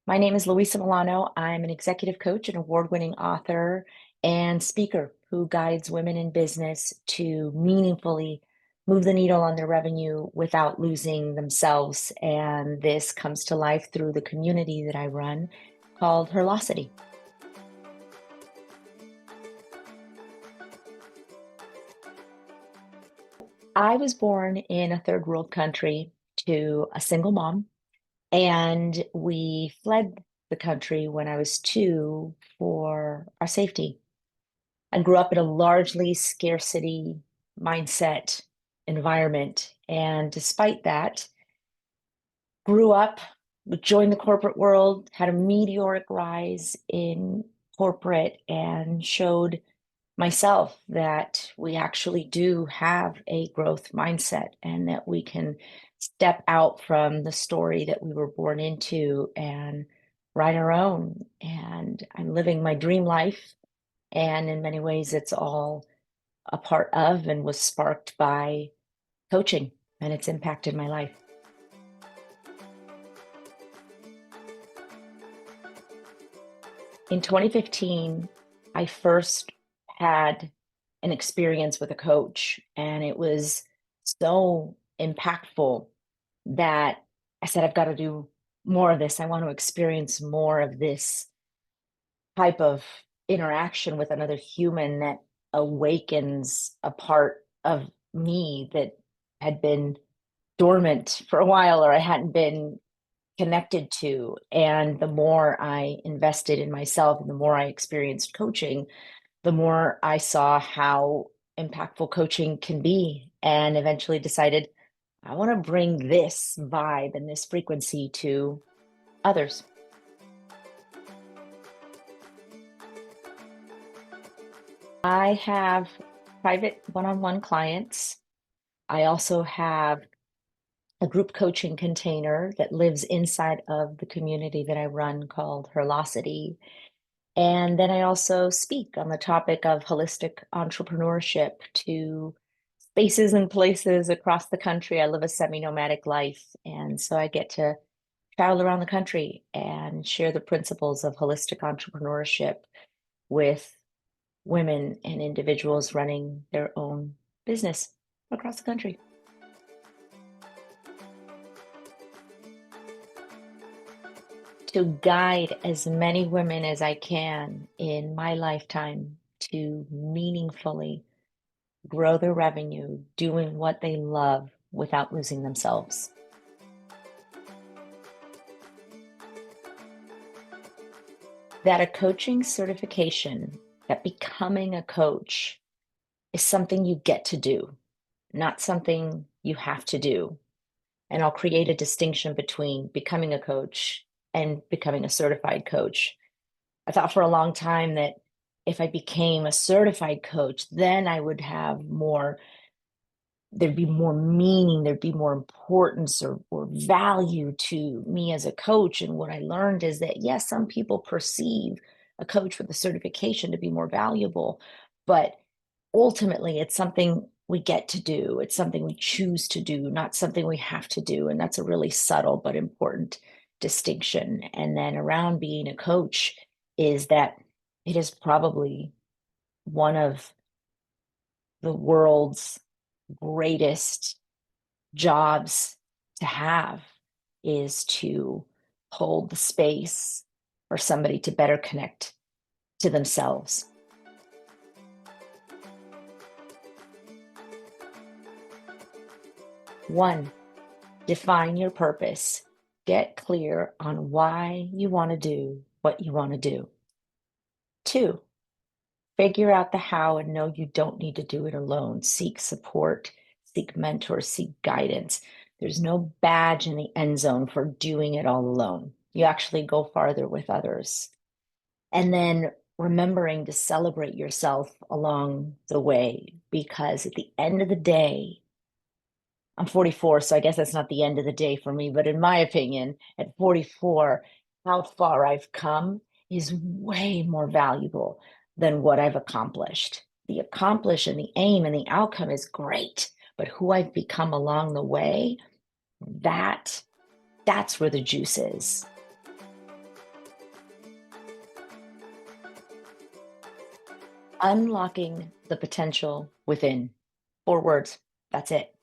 My name is Luisa Molano. I'm an executive coach and award-winning author and speaker who guides women in business to meaningfully move the needle on their revenue without losing themselves. And this comes to life through the community that I run called HERlocity. I was born in a third world country to a single mom, and we fled the country when I was 2 for our safety. I grew up in a largely scarcity mindset environment. And despite that, grew up, joined the corporate world, had a meteoric rise in corporate, and showed myself that we actually do have a growth mindset and that we can step out from the story that we were born into and write our own. And I'm living my dream life. And in many ways, it's all a part of and was sparked by coaching, and it's impacted my life. In 2015, I first had an experience with a coach, and it was so impactful that I said, I've got to do more of this. I want to experience more of this type of interaction with another human that awakens a part of me that had been dormant for a while or I hadn't been connected to. And the more I invested in myself and the more I experienced coaching, the more I saw how impactful coaching can be, and eventually decided I want to bring this vibe and this frequency to others. I have private one-on-one clients. I also have a group coaching container that lives inside of the community that I run called HERlocity. And then I also speak on the topic of holistic entrepreneurship to spaces and places across the country. I live a semi-nomadic life, and so I get to travel around the country and share the principles of holistic entrepreneurship with women and individuals running their own business across the country. To guide as many women as I can in my lifetime to meaningfully grow their revenue, doing what they love without losing themselves. That a coaching certification, that becoming a coach is something you get to do, not something you have to do. And I'll create a distinction between becoming a coach and becoming a certified coach. I thought for a long time that if I became a certified coach, then I would have more, there'd be more meaning, there'd be more importance or value to me as a coach. And what I learned is that, yes, some people perceive a coach with a certification to be more valuable, but ultimately it's something we get to do. It's something we choose to do, not something we have to do. And that's a really subtle but important distinction. And then around being a coach is that it is probably one of the world's greatest jobs to have, is to hold the space for somebody to better connect to themselves. One, define your purpose. Get clear on why you want to do what you want to do. Two, figure out the how and know you don't need to do it alone. Seek support, seek mentors, seek guidance. There's no badge in the end zone for doing it all alone. You actually go farther with others. And then remembering to celebrate yourself along the way, because at the end of the day, I'm 44, so I guess that's not the end of the day for me. But in my opinion, at 44, how far I've come is way more valuable than what I've accomplished. The accomplish and the aim and the outcome is great, but who I've become along the way, that's where the juice is. Unlocking the potential within. 4 words. That's it.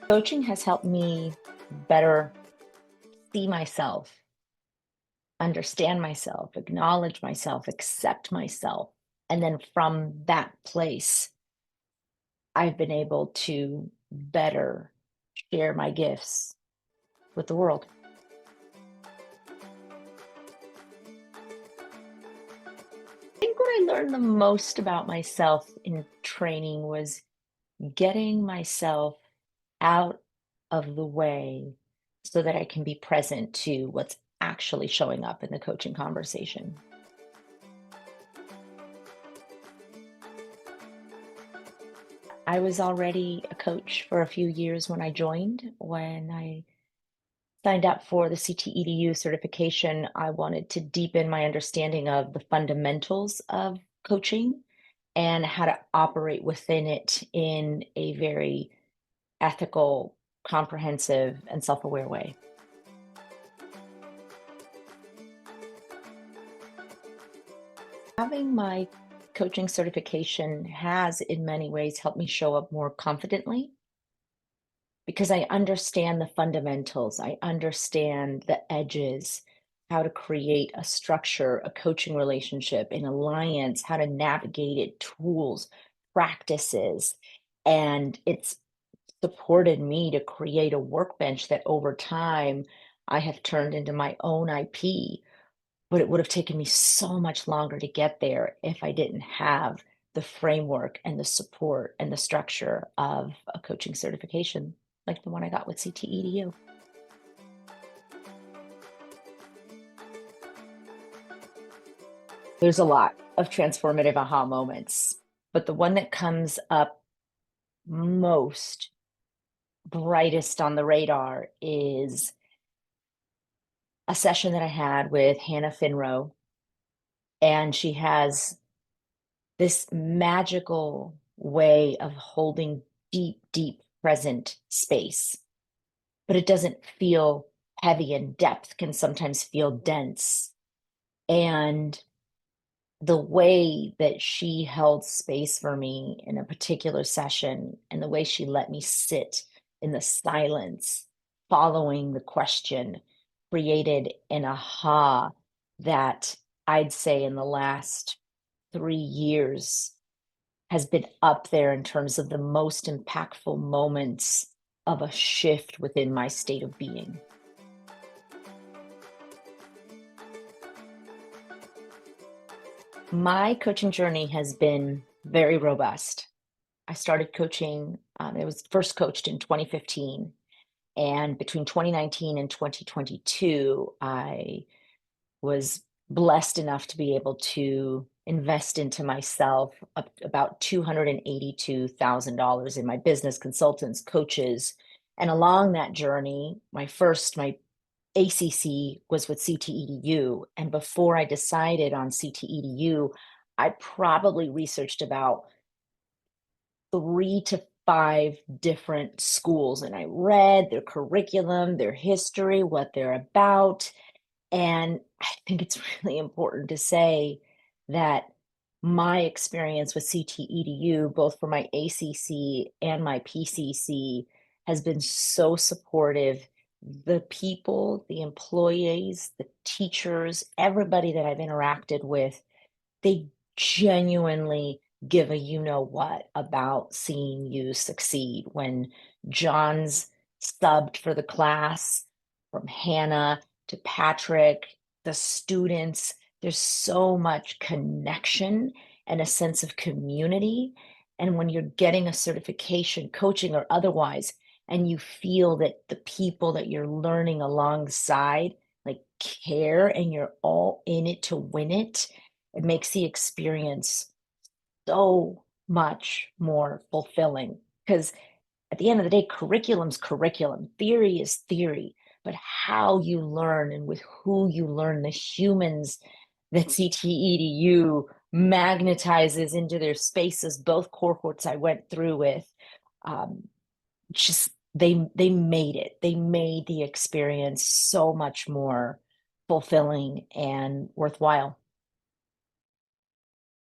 Coaching has helped me better see myself, understand myself, acknowledge myself, accept myself. And then from that place, I've been able to better share my gifts with the world. I think what I learned the most about myself in training was getting myself out of the way so that I can be present to what's actually showing up in the coaching conversation. I was already a coach for a few years when I joined. When I signed up for the CTEDU certification, I wanted to deepen my understanding of the fundamentals of coaching and how to operate within it in a very ethical, comprehensive, and self-aware way. Having my coaching certification has, in many ways, helped me show up more confidently because I understand the fundamentals. I understand the edges, how to create a structure, a coaching relationship, an alliance, how to navigate it, tools, practices. And it's supported me to create a workbench that over time I have turned into my own IP, but it would have taken me so much longer to get there if I didn't have the framework and the support and the structure of a coaching certification like the one I got with CTEDU. There's a lot of transformative aha moments, but the one that comes up most brightest on the radar is a session that I had with Hannah Finrow, and she has this magical way of holding deep, deep present space, but it doesn't feel heavy, and depth can sometimes feel dense. And the way that she held space for me in a particular session and the way she let me sit in the silence following the question created an aha that I'd say in the last 3 years has been up there in terms of the most impactful moments of a shift within my state of being. My coaching journey has been very robust. I started coaching, it was first coached in 2015. And between 2019 and 2022, I was blessed enough to be able to invest into myself up about $282,000 in my business, consultants, coaches. And along that journey, my ACC was with CTEDU. And before I decided on CTEDU, I probably researched about 3 to 5 different schools, and I read their curriculum, their history, what they're about. And I think it's really important to say that my experience with CTEDU, both for my ACC and my PCC, has been so supportive. The people, the employees, the teachers, everybody that I've interacted with, they genuinely give a you know what about seeing you succeed. When John's subbed for the class, from Hannah to Patrick, the students, there's so much connection and a sense of community. And when you're getting a certification, coaching or otherwise, and you feel that the people that you're learning alongside like care and you're all in it to win it, it makes the experience so much more fulfilling. Because at the end of the day, curriculum's curriculum, theory is theory, but how you learn and with who you learn, the humans that CTEDU magnetizes into their spaces, both cohorts I went through with, um, just they made it. They made the experience so much more fulfilling and worthwhile.